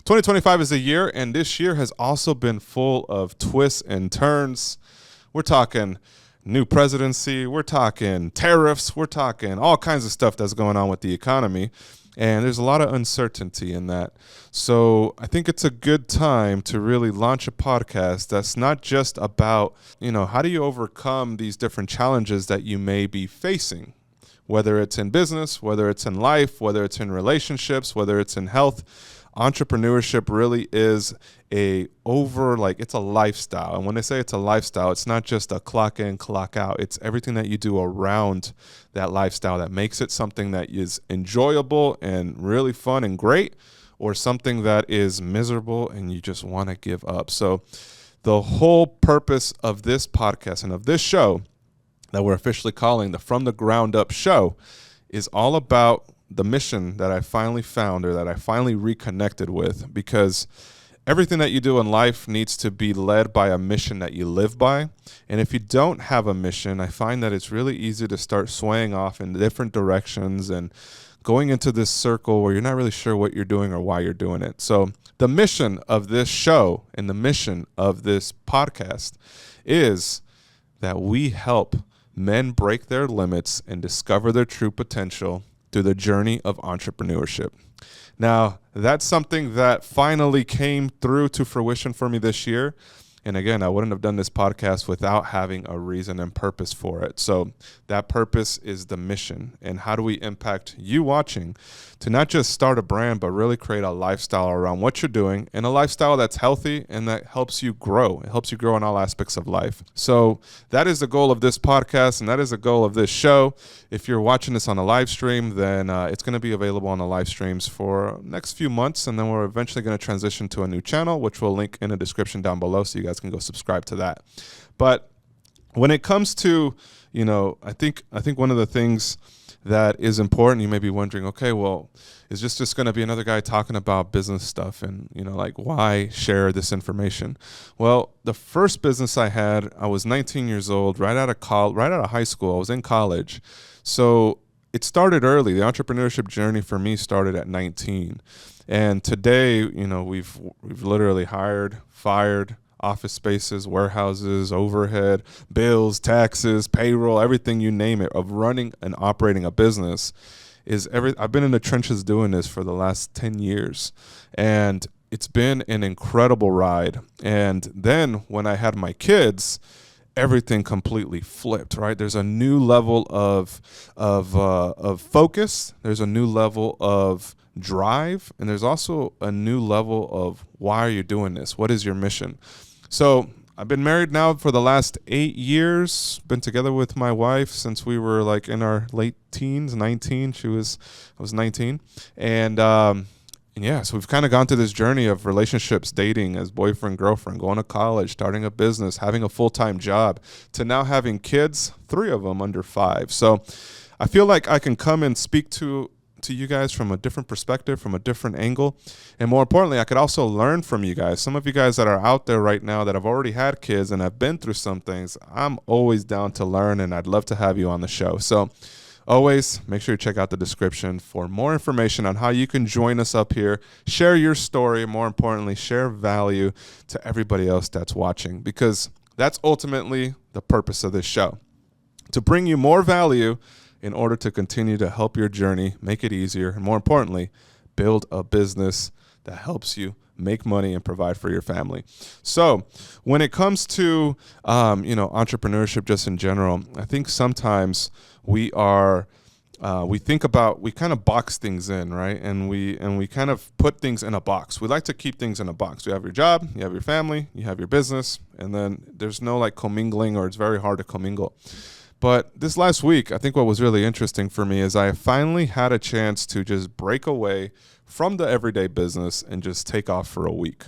2025 is a year, and this year has also been full of twists and turns. We're talking new presidency, we're talking tariffs, we're talking all kinds of stuff that's going on with the economy, and there's a lot of uncertainty in that. So I think it's a good time to really launch a podcast that's not just about, how do you overcome these different challenges that you may be facing, whether it's in business, whether it's in life, whether it's in relationships, whether it's in health. Entrepreneurship really is it's a lifestyle. And when I say it's a lifestyle, it's not just a clock in, clock out. It's everything that you do around that lifestyle that makes it something that is enjoyable and really fun and great, or something that is miserable and you just want to give up. So the whole purpose of this podcast and of this show that we're officially calling the From the Ground Up Show is all about the mission that I finally found, or that I finally reconnected with, because everything that you do in life needs to be led by a mission that you live by. And if you don't have a mission, I find that it's really easy to start swaying off in different directions and going into this circle where you're not really sure what you're doing or why you're doing it. So the mission of this show and the mission of this podcast is that we help men break their limits and discover their true potential through the journey of entrepreneurship. Now, that's something that finally came through to fruition for me this year. And again, I wouldn't have done this podcast without having a reason and purpose for it. So that purpose is the mission. And how do we impact you watching to not just start a brand, but really create a lifestyle around what you're doing, and a lifestyle that's healthy and that helps you grow. It helps you grow in all aspects of life. So that is the goal of this podcast, and that is the goal of this show. If you're watching this on a live stream, then it's going to be available on the live streams for next few months. And then we're eventually going to transition to a new channel, which we'll link in the description down below, so you guys can go subscribe to that. But when it comes to, I think one of the things that is important, you may be wondering, okay, well, is this just going to be another guy talking about business stuff, and why share this information? Well, the first business I had, I was 19 years old, right out of high school. I was in college. So it started early. The entrepreneurship journey for me started at 19. And today, we've literally hired, fired, office spaces, warehouses, overhead, bills, taxes, payroll, everything you name it, of running and operating a business. I've been in the trenches doing this for the last 10 years, and it's been an incredible ride. And then when I had my kids, everything completely flipped, right? There's a new level of focus. There's a new level of drive, and there's also a new level of why are you doing this? What is your mission? So I've been married now for the last 8 years, been together with my wife since we were like in our late teens, 19. I was 19. And so we've kind of gone through this journey of relationships, dating as boyfriend, girlfriend, going to college, starting a business, having a full-time job, to now having kids, 3 of them under 5. So I feel like I can come and speak to you guys from a different perspective, from a different angle. And more importantly, I could also learn from you guys. Some of you guys that are out there right now that have already had kids and have been through some things, I'm always down to learn, and I'd love to have you on the show. So always make sure you check out the description for more information on how you can join us up here, share your story, and more importantly, share value to everybody else that's watching, because that's ultimately the purpose of this show, to bring you more value in order to continue to help your journey, make it easier, and more importantly, build a business that helps you make money and provide for your family. So when it comes to, entrepreneurship just in general, I think sometimes we kind of box things in, right? And we kind of put things in a box. We like to keep things in a box. You have your job, you have your family, you have your business, and then there's no commingling, or it's very hard to commingle. But this last week, I think what was really interesting for me is I finally had a chance to just break away from the everyday business and just take off for a week.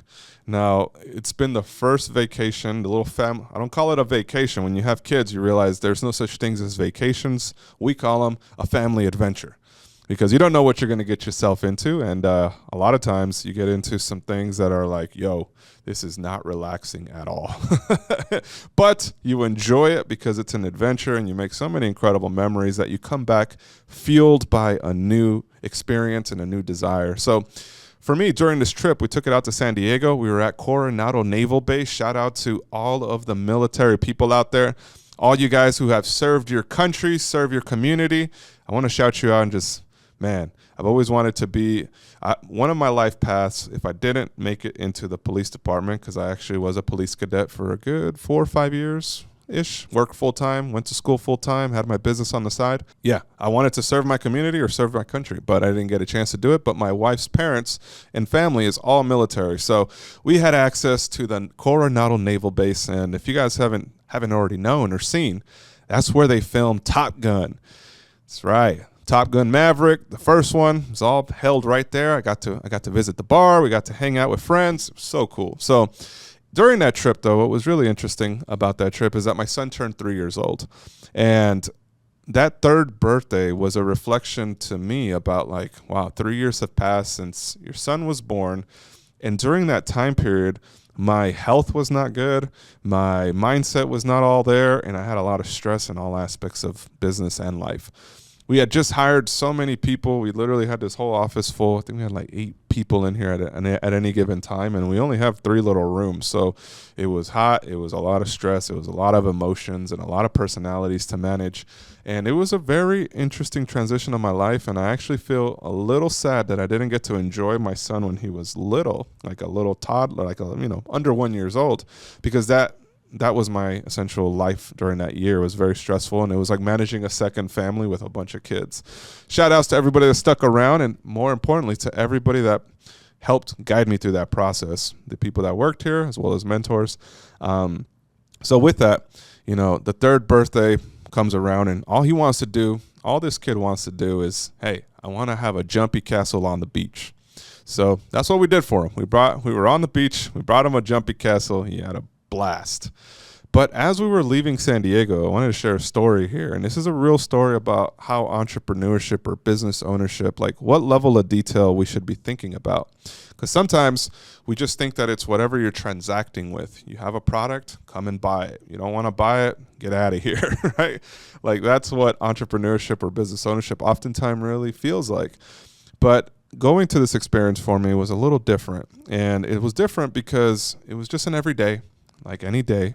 Now, it's been the first vacation, the little family. I don't call it a vacation. When you have kids, you realize there's no such things as vacations. We call them a family adventure, because you don't know what you're going to get yourself into. And a lot of times you get into some things that are like, yo, this is not relaxing at all. But you enjoy it because it's an adventure, and you make so many incredible memories that you come back fueled by a new experience and a new desire. So for me, during this trip, we took it out to San Diego. We were at Coronado Naval Base. Shout out to all of the military people out there, all you guys who have served your country, served your community. I want to shout you out and just, man, I've always wanted to be one of my life paths. If I didn't make it into the police department, because I actually was a police cadet for a good 4 or 5 years, worked full-time, went to school full-time, had my business on the side. Yeah, I wanted to serve my community or serve my country, but I didn't get a chance to do it. But my wife's parents and family is all military. So we had access to the Coronado Naval Base. And if you guys haven't already known or seen, that's where they filmed Top Gun. That's right. Top Gun Maverick, the first one, is all held right there. I got to visit the bar. We got to hang out with friends. It was so cool. So during that trip, though, what was really interesting about that trip is that my son turned 3 years old. And that third birthday was a reflection to me about like, wow, 3 years have passed since your son was born. And during that time period, my health was not good. My mindset was not all there. And I had a lot of stress in all aspects of business and life. We had just hired so many people. We literally had this whole office full. I think we had like 8 people in here at any given time, and we only have 3 little rooms. So it was hot. It was a lot of stress. It was a lot of emotions and a lot of personalities to manage. And it was a very interesting transition of my life, and I actually feel a little sad that I didn't get to enjoy my son when he was little, like a little toddler, like under 1 year old, because that was my essential life during that year. It was very stressful, and it was like managing a second family with a bunch of kids. Shout outs to everybody that stuck around, and more importantly, to everybody that helped guide me through that process, the people that worked here as well as mentors. So with that, the third birthday comes around, and all this kid wants to do is, hey, I want to have a jumpy castle on the beach. So that's what we did for him. We were on the beach. We brought him a jumpy castle. He had a blast. But as we were leaving San Diego, I wanted to share a story here. And this is a real story about how entrepreneurship or business ownership, like what level of detail we should be thinking about. Because sometimes we just think that it's whatever you're transacting with. You have a product, come and buy it. You don't want to buy it, get out of here, right? Like that's what entrepreneurship or business ownership oftentimes really feels like. But going to this experience for me was a little different. And it was different because it was just an everyday, like any day.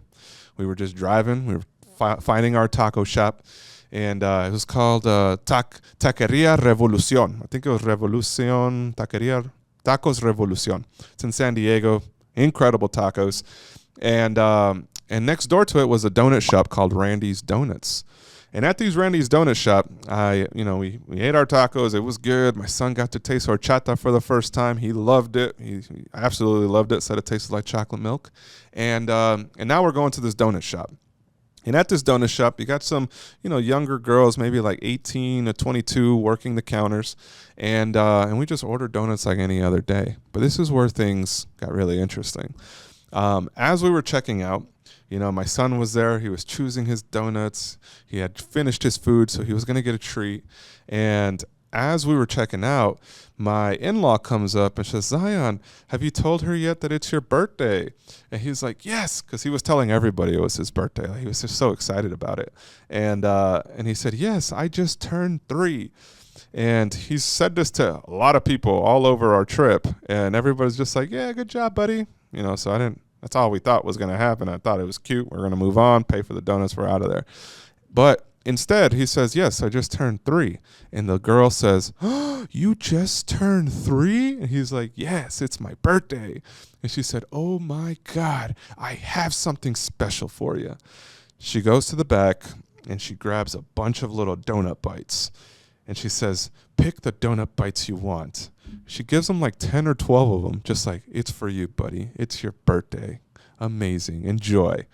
We were just driving. We were finding our taco shop. And it was called Taqueria Revolucion. I think it was Revolucion, Tacos Revolucion. It's in San Diego. Incredible tacos. And next door to it was a donut shop called Randy's Donuts. And at these Randy's Donut Shop, we ate our tacos. It was good. My son got to taste horchata for the first time. He loved it. He absolutely loved it. Said it tasted like chocolate milk. And now we're going to this donut shop. And at this donut shop, you got some, younger girls, maybe like 18 to 22, working the counters. And we just ordered donuts like any other day. But this is where things got really interesting. As we were checking out, my son was there. He was choosing his donuts. He had finished his food, so he was going to get a treat. And as we were checking out, my in-law comes up and says, Zion, have you told her yet that it's your birthday? And he's like, yes, because he was telling everybody it was his birthday. Like, he was just so excited about it. And he said, yes, I just turned 3. And he said this to a lot of people all over our trip. And everybody's just like, yeah, good job, buddy. So that's all we thought was going to happen. I thought it was cute. We're going to move on, pay for the donuts. We're out of there. But instead, he says, yes, I just turned 3. And the girl says, oh, you just turned 3? And he's like, yes, it's my birthday. And she said, oh, my God, I have something special for you. She goes to the back, and she grabs a bunch of little donut bites. And she says, pick the donut bites you want. She gives him like 10 or 12 of them, just like, it's for you, buddy. It's your birthday. Amazing. Enjoy.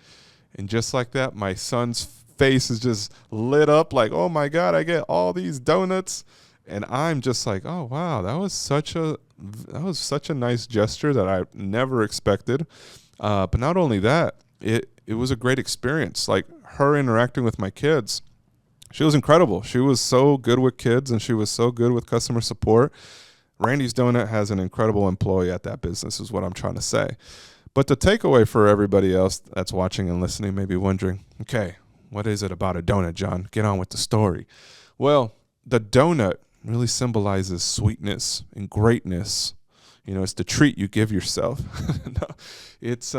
And just like that, my son's face is just lit up like, oh my God, I get all these donuts. And I'm just like, oh wow, that was such a nice gesture that I never expected. But not only that, it was a great experience. Like her interacting with my kids, she was incredible. She was so good with kids and she was so good with customer support. Randy's Donut has an incredible employee at that business is what I'm trying to say. But the takeaway for everybody else that's watching and listening may be wondering, okay, what is it about a donut, John? Get on with the story. Well, the donut really symbolizes sweetness and greatness. It's the treat you give yourself. No, it's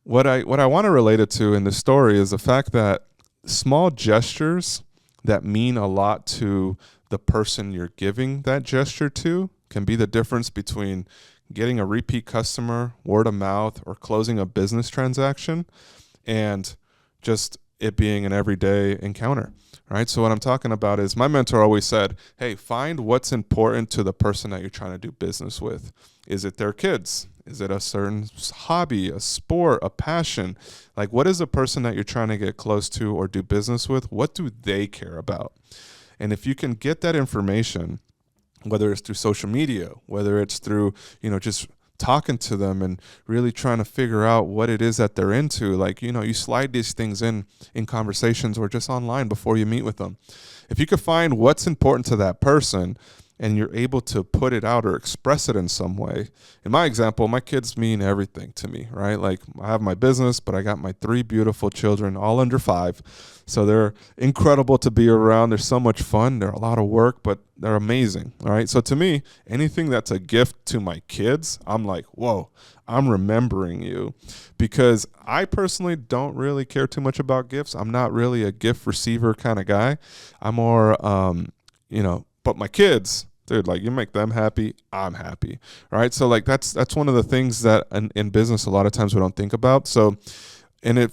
what I want to relate it to in this story is the fact that small gestures that mean a lot to the person you're giving that gesture to can be the difference between getting a repeat customer, word of mouth, or closing a business transaction, and just it being an everyday encounter, right? So what I'm talking about is my mentor always said, hey, find what's important to the person that you're trying to do business with. Is it their kids? Is it a certain hobby, a sport, a passion? Like, what is the person that you're trying to get close to or do business with? What do they care about? And if you can get that information, whether it's through social media, whether it's through, just talking to them and really trying to figure out what it is that they're into. Like, you slide these things in conversations or just online before you meet with them. If you could find what's important to that person and you're able to put it out or express it in some way. In my example, my kids mean everything to me, right? Like, I have my business, but I got my 3 beautiful children, all under 5. So they're incredible to be around. They're so much fun. They're a lot of work, but they're amazing. All right. So to me, anything that's a gift to my kids, I'm like, whoa, I'm remembering you, because I personally don't really care too much about gifts. I'm not really a gift receiver kind of guy. I'm more, but my kids, dude, like, you make them happy, I'm happy. All right. So like, that's one of the things that in business, a lot of times we don't think about. So,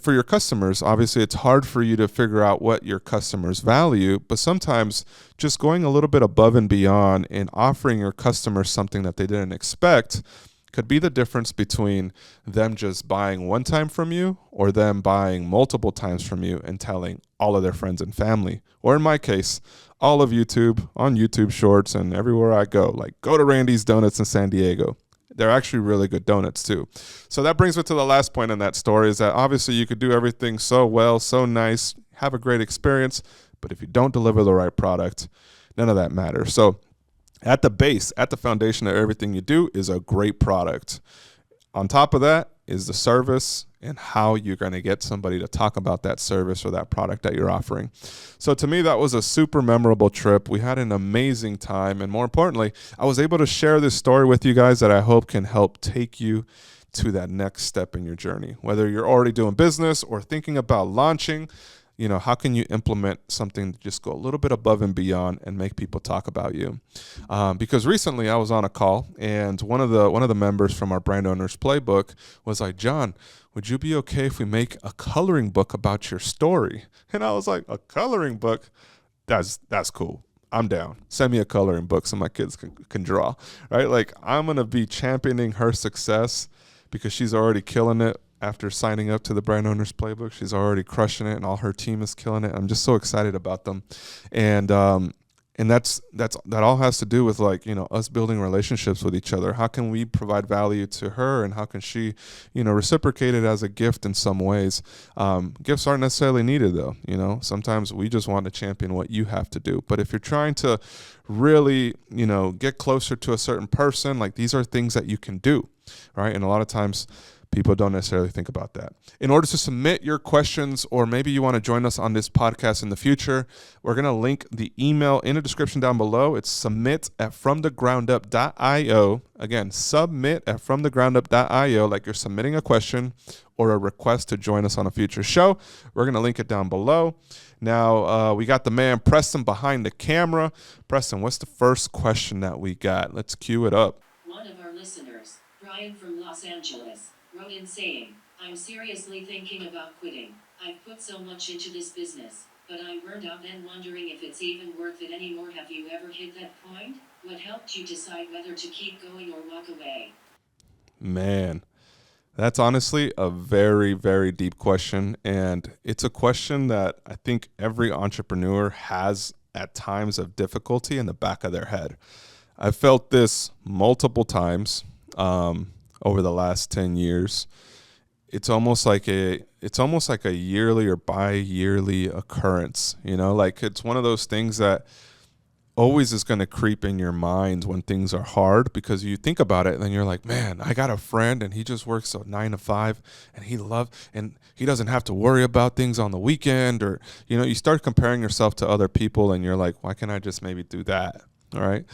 for your customers, obviously it's hard for you to figure out what your customers value, but sometimes just going a little bit above and beyond and offering your customers something that they didn't expect could be the difference between them just buying one time from you or them buying multiple times from you and telling all of their friends and family. Or in my case, all of YouTube, on YouTube Shorts and everywhere I go, like, go to Randy's Donuts in San Diego. They're actually really good donuts too. So that brings me to the last point in that story, is that obviously you could do everything so well, so nice, have a great experience, but if you don't deliver the right product, none of that matters. So at the base, at the foundation of everything you do is a great product. On top of that is the service and how you're going to get somebody to talk about that service or that product that you're offering. So to me, that was a super memorable trip. We had an amazing time. And more importantly, I was able to share this story with you guys that I hope can help take you to that next step in your journey. Whether you're already doing business or thinking about launching, how can you implement something to just go a little bit above and beyond and make people talk about you? Because recently I was on a call, and one of the members from our Brand Owners Playbook was like, John, would you be okay if we make a coloring book about your story? And I was like, a coloring book? That's cool. I'm down. Send me a coloring book so my kids can draw, right? Like, I'm going to be championing her success because she's already killing it. After signing up to the Brand Owners Playbook, she's already crushing it, and all her team is killing it. I'm just so excited about them, and that all has to do with, like, us building relationships with each other. How can we provide value to her, and how can she, reciprocate it as a gift in some ways? Gifts aren't necessarily needed, though. Sometimes we just want to champion what you have to do. But if you're trying to really, get closer to a certain person, like, these are things that you can do, right? And a lot of times people don't necessarily think about that. In order to submit your questions, or maybe you want to join us on this podcast in the future, we're going to link the email in the description down below. It's submit@fromthegroundup.io. Again, submit@fromthegroundup.io, like you're submitting a question or a request to join us on a future show. We're going to link it down below. Now, we got the man Preston behind the camera. Preston, what's the first question that we got? Let's cue it up. One of our listeners, Brian from Los Angeles, wrote in saying, I'm seriously thinking about quitting. I've put so much into this business, but I'm burned out and wondering if it's even worth it anymore. Have you ever hit that point? What helped you decide whether to keep going or walk away? Man, that's honestly a very, very deep question. And it's a question that I think every entrepreneur has at times of difficulty in the back of their head. I've felt this multiple times over the last 10 years. It's almost like a yearly or bi-yearly occurrence. Like, it's one of those things that always is going to creep in your mind when things are hard, because you think about it and then you're like, man, I got a friend and he just works 9 to 5 and he doesn't have to worry about things on the weekend, or, you start comparing yourself to other people and you're like, why can't I just maybe do that? All right.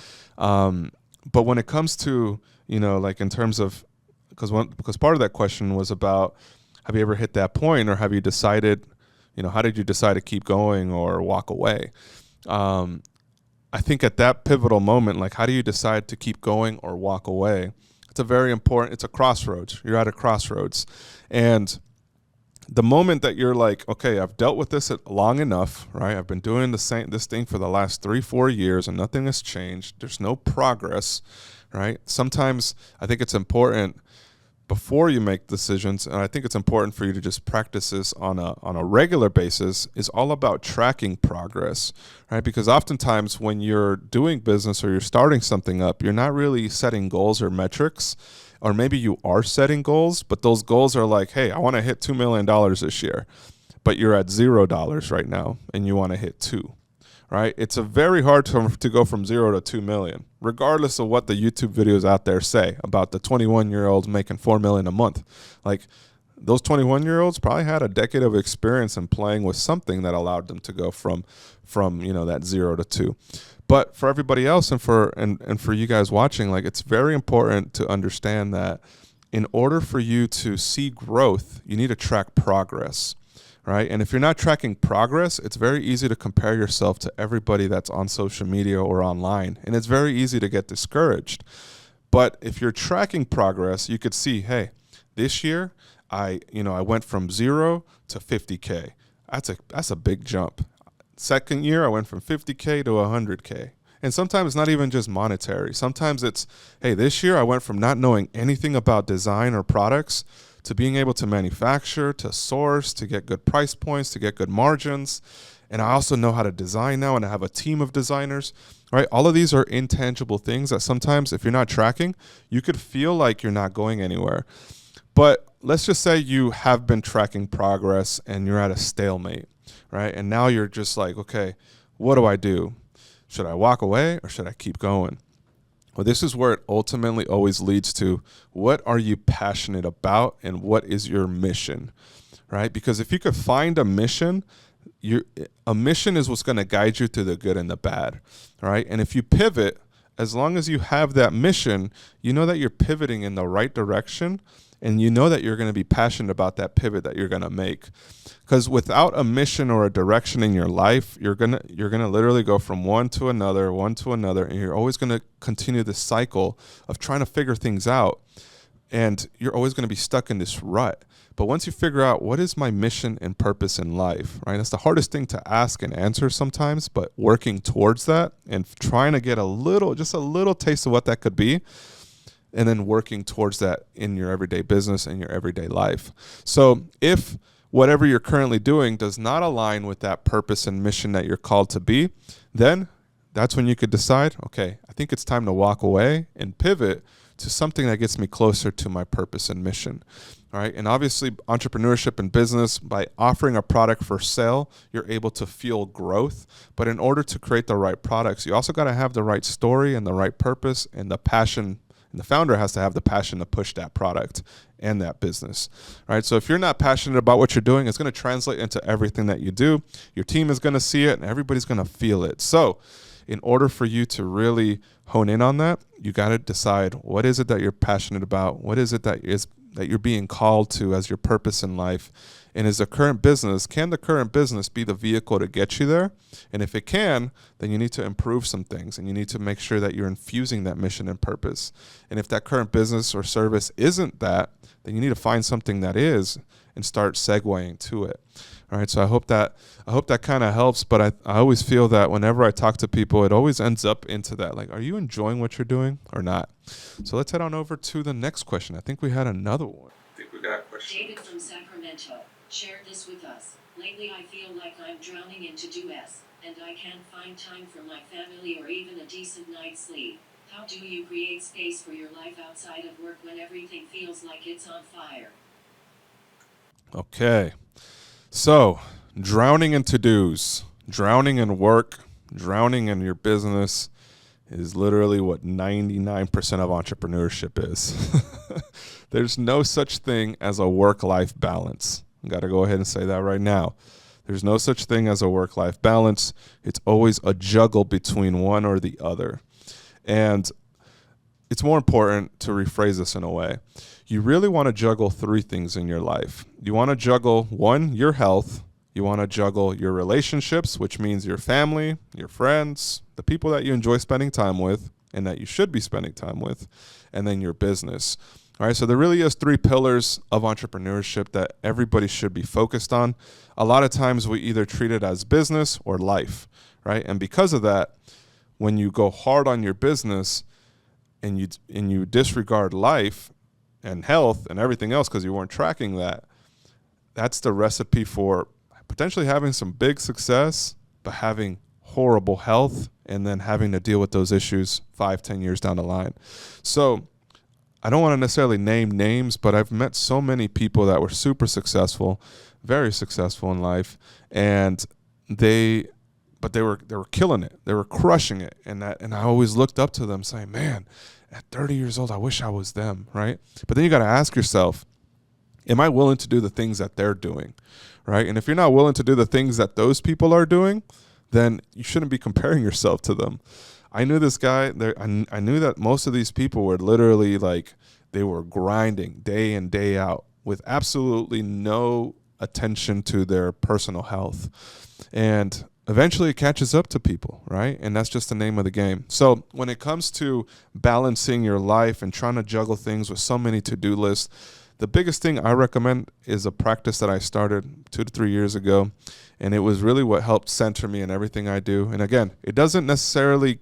But when it comes to, like in terms of, because part of that question was about, have you ever hit that point, or have you decided, how did you decide to keep going or walk away? I think at that pivotal moment, like, how do you decide to keep going or walk away? It's a crossroads. You're at a crossroads. And the moment that you're like, okay, I've dealt with this long enough, right? I've been doing this thing for the last 3-4 years and nothing has changed. There's no progress, right? Sometimes I think it's important before you make decisions, and I think it's important for you to just practice this on a regular basis, is all about tracking progress, right? Because oftentimes when you're doing business or you're starting something up, you're not really setting goals or metrics, or maybe you are setting goals, but those goals are like, hey, I want to hit $2 million this year, but you're at $0 right now and you want to hit 2. Right? It's a very hard to go from 0 to 2 million, regardless of what the YouTube videos out there say about the 21-year-olds making $4 million a month. Like, those 21-year-olds probably had a decade of experience in playing with something that allowed them to go from that 0 to 2. But for everybody else, and for you guys watching, like, it's very important to understand that in order for you to see growth, you need to track progress. Right? And if you're not tracking progress, it's very easy to compare yourself to everybody that's on social media or online. And it's very easy to get discouraged. But if you're tracking progress, you could see, hey, this year I went from 0 to 50K. That's a big jump. Second year, I went from 50K to 100K. And sometimes it's not even just monetary. Sometimes it's, hey, this year I went from not knowing anything about design or products to being able to manufacture, to source, to get good price points, to get good margins. And I also know how to design now, and I have a team of designers, right? All of these are intangible things that sometimes, if you're not tracking, you could feel like you're not going anywhere. But let's just say you have been tracking progress and you're at a stalemate, right? And now you're just like, okay, what do I do? Should I walk away or should I keep going? Well, this is where it ultimately always leads to, what are you passionate about and what is your mission, right? Because if you could find a mission, a mission is what's going to guide you through the good and the bad, right? And if you pivot, as long as you have that mission, you know that you're pivoting in the right direction, and you know that you're going to be passionate about that pivot that you're going to make. Because without a mission or a direction in your life, you're gonna literally go from one to another, and you're always going to continue this cycle of trying to figure things out, and you're always going to be stuck in this rut. But once you figure out, what is my mission and purpose in life, right? That's the hardest thing to ask and answer sometimes, but working towards that and trying to get just a little taste of what that could be, and then working towards that in your everyday business and your everyday life. So if whatever you're currently doing does not align with that purpose and mission that you're called to be, then that's when you could decide, okay, I think it's time to walk away and pivot to something that gets me closer to my purpose and mission. All right. And obviously, entrepreneurship and business, by offering a product for sale, you're able to fuel growth. But in order to create the right products, you also got to have the right story and the right purpose and the passion. And the founder has to have the passion to push that product and that business, right? So if you're not passionate about what you're doing, it's going to translate into everything that you do. Your team is going to see it, and everybody's going to feel it. So in order for you to really hone in on that, you got to decide, what is it that you're passionate about? What is it that you're being called to as your purpose in life? And can the current business be the vehicle to get you there? And if it can, then you need to improve some things, and you need to make sure that you're infusing that mission and purpose. And if that current business or service isn't that, then you need to find something that is and start segueing to it. All right, so I hope that kind of helps, but I always feel that whenever I talk to people, it always ends up into that, like, are you enjoying what you're doing or not? So let's head on over to the next question. I think we had another one. I think we got a question. David from Sacramento shared this with us. Lately I feel like I'm drowning in to-dos, and I can't find time for my family or even a decent night's sleep. How do you create space for your life outside of work when everything feels like it's on fire? Okay. So, drowning in to-dos, drowning in work, drowning in your business is literally what 99% of entrepreneurship is. There's no such thing as a work-life balance. I got to go ahead and say that right now. There's no such thing as a work-life balance. It's always a juggle between one or the other. And it's more important to rephrase this in a way. You really want to juggle three things in your life. You want to juggle, one, your health. You want to juggle your relationships, which means your family, your friends, the people that you enjoy spending time with and that you should be spending time with, and then your business. All right, so there really is three pillars of entrepreneurship that everybody should be focused on. A lot of times we either treat it as business or life, right? And because of that, when you go hard on your business and you disregard life and health and everything else because you weren't tracking that, that's the recipe for potentially having some big success, but having horrible health and then having to deal with those issues 5-10 years down the line. So I don't want to necessarily name names, but I've met so many people that were super successful, very successful in life, and they were killing it. They were crushing it. And I always looked up to them saying, man, at 30 years old, I wish I was them, right? But then you got to ask yourself, am I willing to do the things that they're doing, right? And if you're not willing to do the things that those people are doing, then you shouldn't be comparing yourself to them. I knew this guy. I knew that most of these people were literally like, they were grinding day in, day out with absolutely no attention to their personal health. And eventually it catches up to people, right? And that's just the name of the game. So when it comes to balancing your life and trying to juggle things with so many to-do lists, the biggest thing I recommend is a practice that I started 2 to 3 years ago, and it was really what helped center me in everything I do. And again, you don't necessarily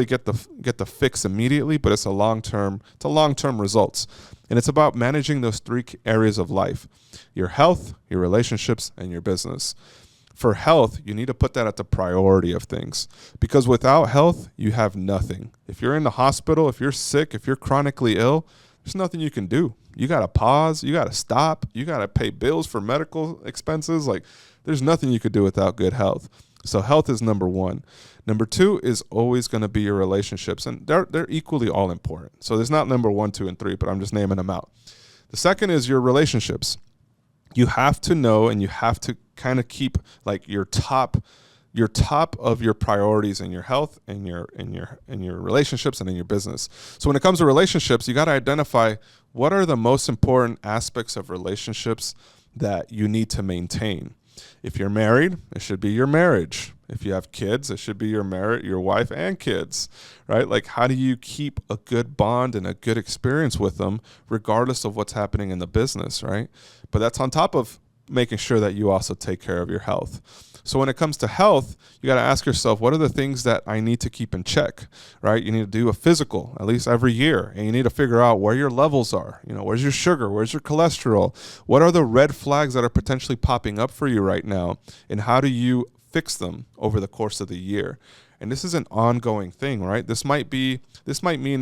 get the fix immediately, but it's a long-term results. And it's about managing those three areas of life: your health, your relationships, and your business. For health, you need to put that at the priority of things, because without health, you have nothing. If you're in the hospital, if you're sick, if you're chronically ill, there's nothing you can do. You got to pause. You got to stop. You got to pay bills for medical expenses. Like, there's nothing you could do without good health. So health is number one. Number two is always going to be your relationships, and they're equally all important. So there's not number 1, 2, and 3, but I'm just naming them out. The second is your relationships. You have to know, and you have to kind of keep like your top of your priorities in your health and your relationships and in your business. So when it comes to relationships, you got to identify what are the most important aspects of relationships that you need to maintain. If you're married, it should be your marriage. If you have kids, it should be your wife and kids, right? Like, how do you keep a good bond and a good experience with them regardless of what's happening in the business, right? But that's on top of making sure that you also take care of your health. So when it comes to health, you got to ask yourself, what are the things that I need to keep in check, right? You need to do a physical at least every year, and you need to figure out where your levels are. You know, where's your sugar? Where's your cholesterol? What are the red flags that are potentially popping up for you right now, and how do you fix them over the course of the year? And this is an ongoing thing, right? This might mean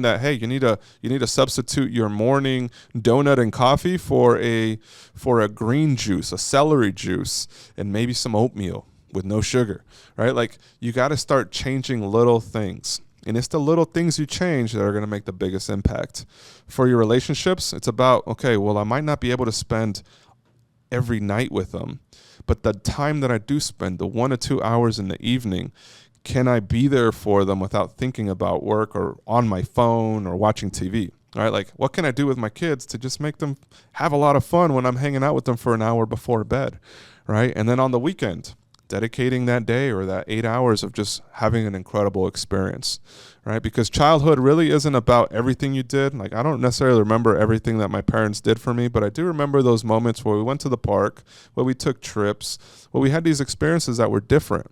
that, hey, you need to substitute your morning donut and coffee for a green juice, a celery juice, and maybe some oatmeal with no sugar, right? Like, you got to start changing little things. And it's the little things you change that are going to make the biggest impact. For your relationships, it's about, okay, well, I might not be able to spend every night with them, but the time that I do spend, the 1 or 2 hours in the evening, can I be there for them without thinking about work or on my phone or watching TV? All right, like, what can I do with my kids to just make them have a lot of fun when I'm hanging out with them for an hour before bed, right? And then on the weekend, dedicating that day or that 8 hours of just having an incredible experience, right? Because childhood really isn't about everything you did. Like, I don't necessarily remember everything that my parents did for me, but I do remember those moments where we went to the park, where we took trips, where we had these experiences that were different.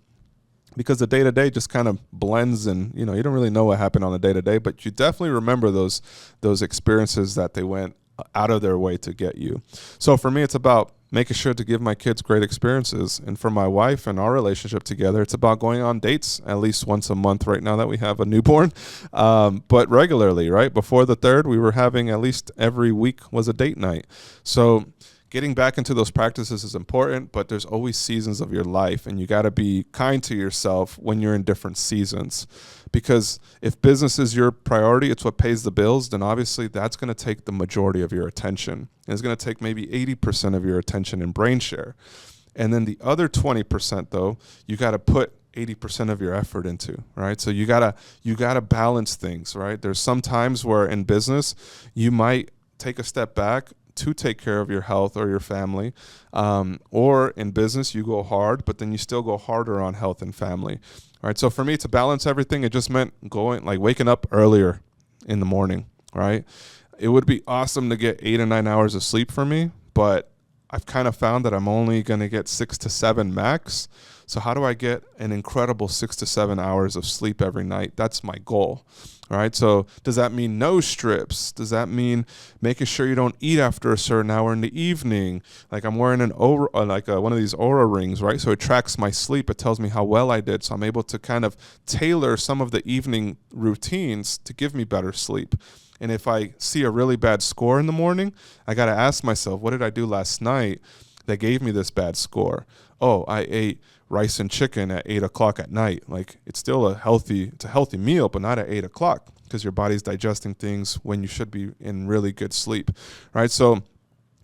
Because the day-to-day just kind of blends, and you don't really know what happened on the day-to-day, but you definitely remember those experiences that they went out of their way to get you. So for me, it's about making sure to give my kids great experiences. And for my wife and our relationship together, it's about going on dates at least once a month right now that we have a newborn, but regularly, right? Before the third, we were having at least every week was a date night. So getting back into those practices is important, but there's always seasons of your life, and you got to be kind to yourself when you're in different seasons. Because if business is your priority, it's what pays the bills, then obviously that's going to take the majority of your attention. And it's going to take maybe 80% of your attention in brain share. And then the other 20%, though, you got to put 80% of your effort into, right? So you gotta balance things, right? There's some times where in business you might take a step back to take care of your health or your family, or in business you go hard, but then you still go harder on health and family, right? So for me to balance everything, it just meant waking up earlier in the morning, right? It would be awesome to get 8 or 9 hours of sleep for me, but I've kind of found that I'm only going to get 6 to 7 max. So how do I get an incredible 6 to 7 hours of sleep every night? That's my goal. All right. So does that mean no strips? Does that mean making sure you don't eat after a certain hour in the evening? Like I'm wearing one of these Aura rings, right? So it tracks my sleep. It tells me how well I did. So I'm able to kind of tailor some of the evening routines to give me better sleep. And if I see a really bad score in the morning, I got to ask myself, what did I do last night that gave me this bad score? Oh, I ate rice and chicken at 8 o'clock at night. Like it's still a healthy meal, but not at 8 o'clock because your body's digesting things when you should be in really good sleep, right? So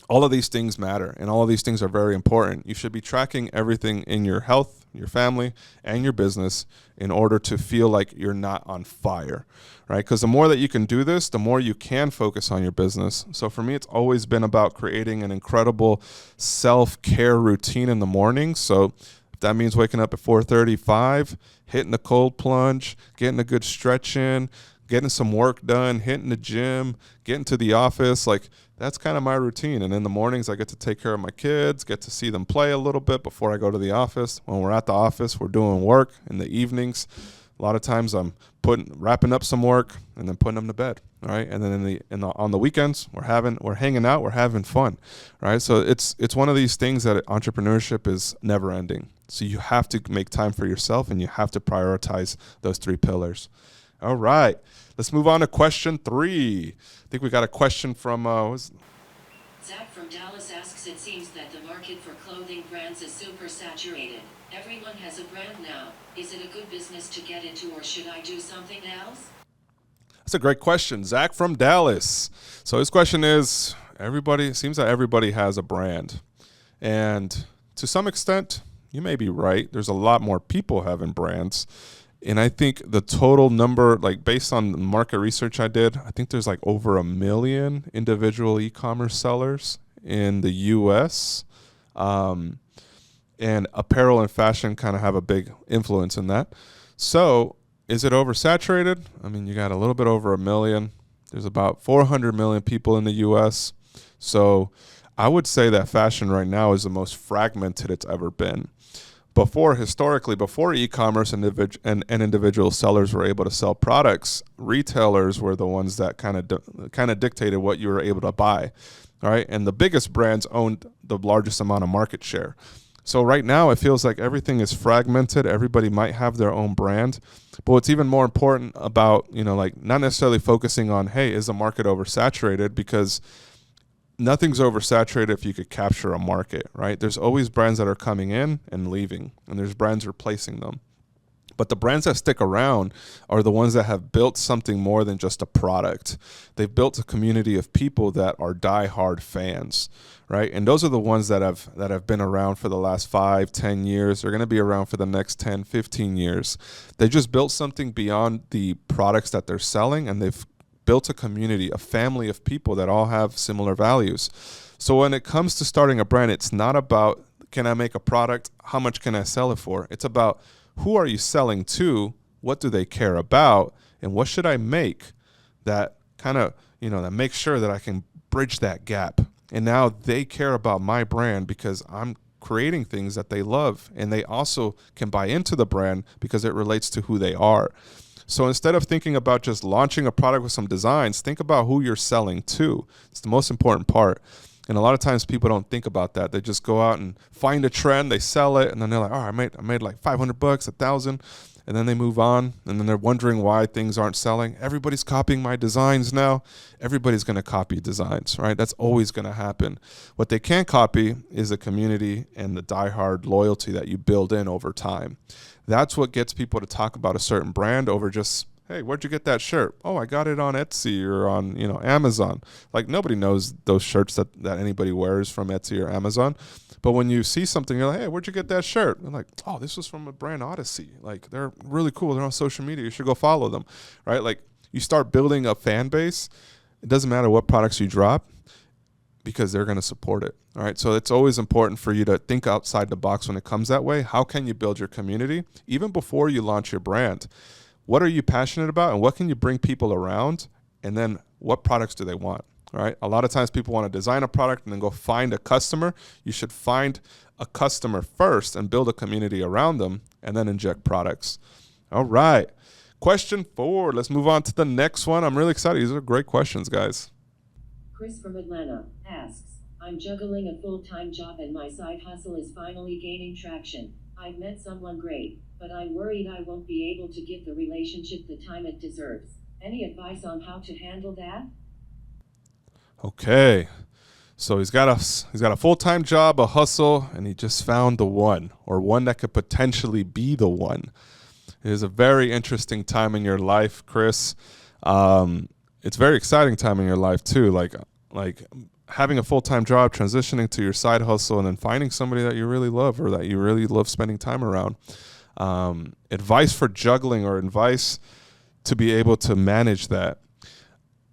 all of these things matter, and all of these things are very important. You should be tracking everything in your health, your family, and your business in order to feel like you're not on fire, right? Because the more that you can do this, the more you can focus on your business. So for me, it's always been about creating an incredible self-care routine in the morning. So if that means waking up at 4:35, hitting the cold plunge, getting a good stretch in, getting some work done, hitting the gym, getting to the office, like that's kind of my routine. And in the mornings, I get to take care of my kids, get to see them play a little bit before I go to the office. When we're at the office, we're doing work. In the evenings, a lot of times I'm wrapping up some work and then putting them to bed, right? And then on the weekends, we're hanging out, we're having fun, right? So it's one of these things that entrepreneurship is never ending. So you have to make time for yourself, and you have to prioritize those 3 pillars. All right, let's move on to question 3. I think we got a question from Zach from Dallas asks, it seems that the market for clothing brands is super saturated. Everyone has a brand now. Is it a good business to get into, or should I do something else? That's a great question. Zach from Dallas. So his question is, it seems that everybody has a brand. And to some extent, you may be right. There's a lot more people having brands. And I think the total number, like based on the market research I did, I think there's like over 1 million individual e-commerce sellers in the U.S. And apparel and fashion kind of have a big influence in that. So is it oversaturated? I mean, you got a little bit over 1 million. There's about 400 million people in the U.S. So I would say that fashion right now is the most fragmented it's ever been. Historically, before e-commerce and individual sellers were able to sell products, retailers were the ones that kind of dictated what you were able to buy, all right? And the biggest brands owned the largest amount of market share. So right now, it feels like everything is fragmented. Everybody might have their own brand. But what's even more important about, not necessarily focusing on, hey, is the market oversaturated? Because nothing's oversaturated if you could capture a market, right? There's always brands that are coming in and leaving, and there's brands replacing them. But the brands that stick around are the ones that have built something more than just a product. They've built a community of people that are diehard fans, right? And those are the ones that have been around for the last 5, 10 years. They're going to be around for the next 10, 15 years. They just built something beyond the products that they're selling, and they've built a community, a family of people that all have similar values. So when it comes to starting a brand, it's not about, can I make a product? How much can I sell it for? It's about, who are you selling to? What do they care about? And what should I make that kind of, that makes sure that I can bridge that gap? And now they care about my brand because I'm creating things that they love. And they also can buy into the brand because it relates to who they are. So instead of thinking about just launching a product with some designs, think about who you're selling to. It's the most important part. And a lot of times people don't think about that. They just go out and find a trend, they sell it, and then they're like, I made like $500, $1,000, and then they move on, and then they're wondering why things aren't selling. Everybody's copying my designs now. Everybody's going to copy designs, right? That's always going to happen. What they can't copy is the community and the diehard loyalty that you build in over time. That's what gets people to talk about a certain brand over just, Hey, where'd you get that shirt? Oh, I got it on Etsy or on, Amazon. Like nobody knows those shirts that anybody wears from Etsy or Amazon. But when you see something, you're like, hey, where'd you get that shirt? And like, oh, this was from a brand Odyssey. Like they're really cool. They're on social media. You should go follow them, right? Like you start building a fan base. It doesn't matter what products you drop because they're going to support it. All right. So it's always important for you to think outside the box when it comes that way. How can you build your community even before you launch your brand? What are you passionate about and what can you bring people around? And then what products do they want? All right. A lot of times people want to design a product and then go find a customer. You should find a customer first and build a community around them and then inject products. All right. Question 4. Let's move on to the next one. I'm really excited. These are great questions, guys. Chris from Atlanta asks, I'm juggling a full-time job and my side hustle is finally gaining traction. I've met someone great, but I'm worried I won't be able to give the relationship the time it deserves. Any advice on how to handle that? Okay. So he's got a full-time job, a hustle, and he just found the one or one that could potentially be the one. It is a very interesting time in your life, Chris. It's a very exciting time in your life too. Like having a full-time job, transitioning to your side hustle, and then finding somebody that you really love or that you really love spending time around. Advice for juggling or advice to be able to manage that.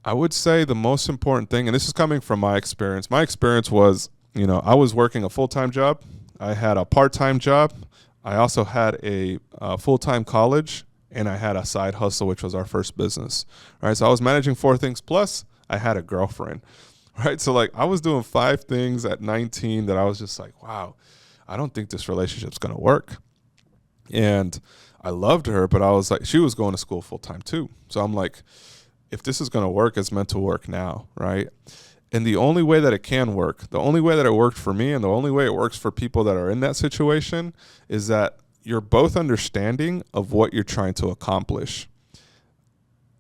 I would say the most important thing, and this is coming from my experience. My experience was, I was working a full-time job. I had a part-time job. I also had a full-time college, and I had a side hustle, which was our first business. All right, so I was managing 4 things, plus I had a girlfriend. Right, so like I was doing 5 things at 19 that I was just like, wow, I don't think this relationship's gonna work. And I loved her, but I was like, she was going to school full-time too. So I'm like, if this is gonna work, it's meant to work now, right? And the only way that it can work, the only way that it worked for me and the only way it works for people that are in that situation is that you're both understanding of what you're trying to accomplish.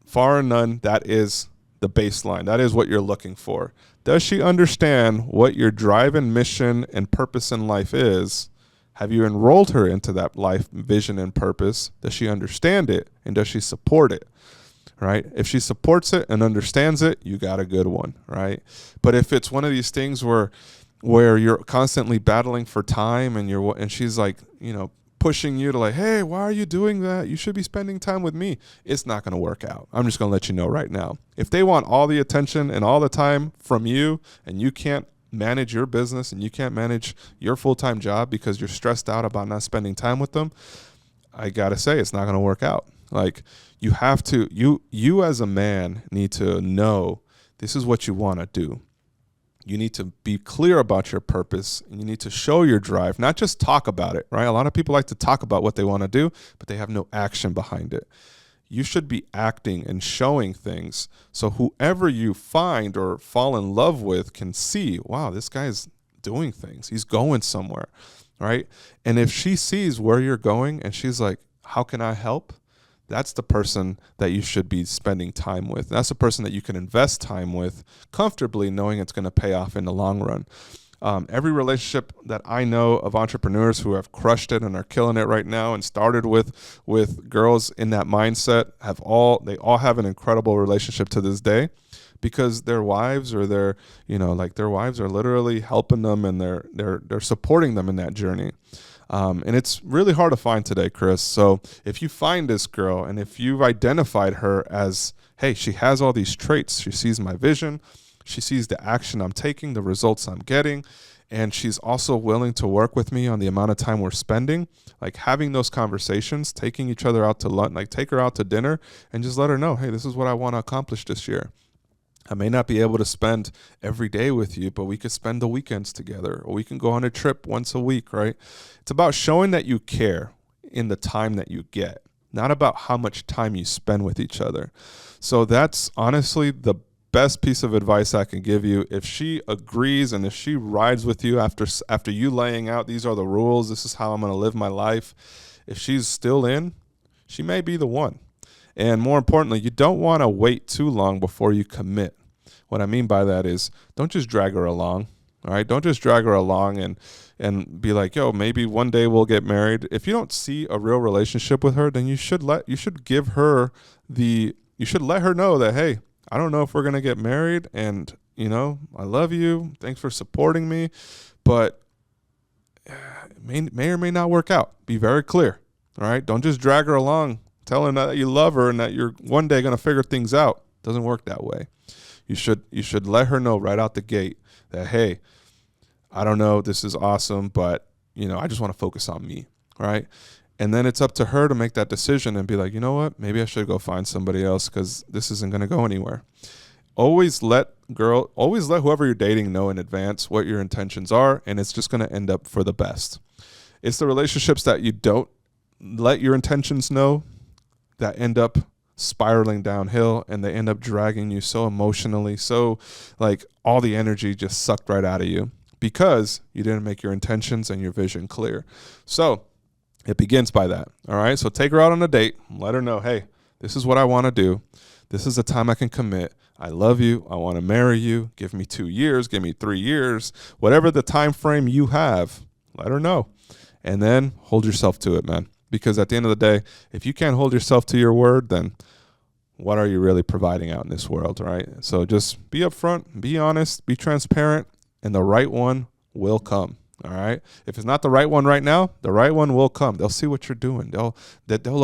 Far and none, that is the baseline. That is what you're looking for. Does she understand what your drive and mission and purpose in life is? Have you enrolled her into that life, vision, and purpose? Does she understand it? And does she support it? Right? If she supports it and understands it, you got a good one, right? But if it's one of these things where you're constantly battling for time and she's like, pushing you to like, hey, why are you doing that? You should be spending time with me. It's not going to work out. I'm just going to let you know right now. If they want all the attention and all the time from you and you can't manage your business and you can't manage your full-time job because you're stressed out about not spending time with them, I got to say it's not going to work out. Like you have to, you as a man need to know this is what you want to do. You need to be clear about your purpose and you need to show your drive, not just talk about it, right? A lot of people like to talk about what they want to do, but they have no action behind it. You should be acting and showing things so whoever you find or fall in love with can see, wow, this guy's doing things. He's going somewhere, right? And if she sees where you're going and she's like, how can I help? That's the person that you should be spending time with. That's the person that you can invest time with comfortably knowing it's going to pay off in the long run. Every relationship that I know of entrepreneurs who have crushed it and are killing it right now and started with girls in that mindset they all have an incredible relationship to this day because their wives or their wives are literally helping them and they're supporting them in that journey. And it's really hard to find today, Chris. So if you find this girl and if you've identified her as, hey, she has all these traits, she sees my vision, she sees the action I'm taking, the results I'm getting, and she's also willing to work with me on the amount of time we're spending, like having those conversations, taking each other out to lunch, like take her out to dinner and just let her know, hey, this is what I want to accomplish this year. I may not be able to spend every day with you, but we could spend the weekends together or we can go on a trip once a week, right? It's about showing that you care in the time that you get, not about how much time you spend with each other. So that's honestly the best piece of advice I can give you. If she agrees and if she rides with you after you laying out, these are the rules, this is how I'm going to live my life. If she's still in, she may be the one. And more importantly, you don't want to wait too long before you commit. What I mean by that is don't just drag her along, All right. Don't just drag her along and be like, yo, maybe one day we'll get married. If you don't see a real relationship with her, then you should let her know that, hey, I don't know if we're going to get married, and I love you. Thanks for supporting me, but it may or may not work out. Be very clear. All right. Don't just drag her along, telling her that you love her and that you're one day going to figure things out. Doesn't work that way. You should let her know right out the gate that, hey, I don't know, this is awesome, but I just want to focus on me. All right. And then it's up to her to make that decision and be like, you know what, maybe I should go find somebody else because this isn't going to go anywhere. Always let whoever you're dating know in advance what your intentions are, and it's just going to end up for the best. It's the relationships that you don't let your intentions know that end up spiraling downhill, and they end up dragging you so emotionally, so like all the energy just sucked right out of you because you didn't make your intentions and your vision clear. So it begins by that. All right. So take her out on a date. Let her know, hey, this is what I want to do. This is the time I can commit. I love you. I want to marry you. Give me 2 years. Give me 3 years. Whatever the time frame you have, let her know. And then hold yourself to it, man. Because at the end of the day, if you can't hold yourself to your word, then what are you really providing out in this world, right? So just be upfront, be honest, be transparent, and the right one will come. All right. If it's not the right one right now, the right one will come. They'll see what you're doing. They'll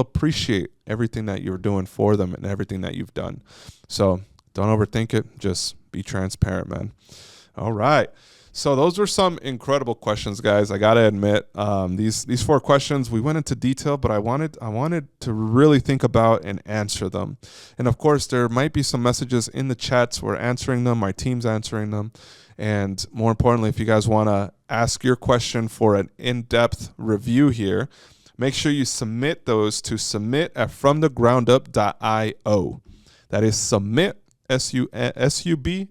appreciate everything that you're doing for them and everything that you've done. So don't overthink it. Just be transparent, man. All right. So those were some incredible questions, guys. I gotta admit, these 4 questions, we went into detail, but I wanted to really think about and answer them. And of course, there might be some messages in the chats. We're answering them. My team's answering them. And more importantly, if you guys want to ask your question for an in-depth review here, make sure you submit those to submit@fromthegroundup.io. That is submit, SUBMIT,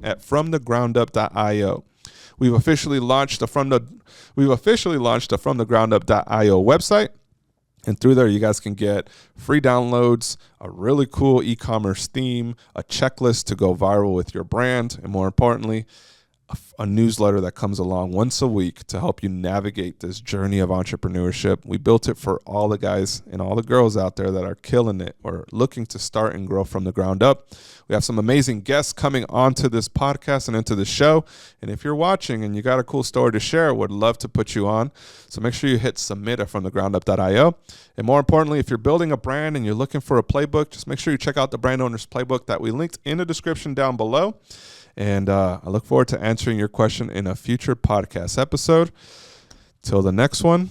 at fromthegroundup.io. We've officially launched the From the Groundup.io website. And through there, you guys can get free downloads, a really cool e-commerce theme, a checklist to go viral with your brand, and more importantly, a newsletter that comes along once a week to help you navigate this journey of entrepreneurship. We built it for all the guys and all the girls out there that are killing it or looking to start and grow from the ground up. We have some amazing guests coming onto this podcast and into the show. And if you're watching and you got a cool story to share, would love to put you on. So make sure you hit submit at fromthegroundup.io. And more importantly, if you're building a brand and you're looking for a playbook, just make sure you check out the Brand Owner's Playbook that we linked in the description down below. And I look forward to answering your question in a future podcast episode. Till the next one.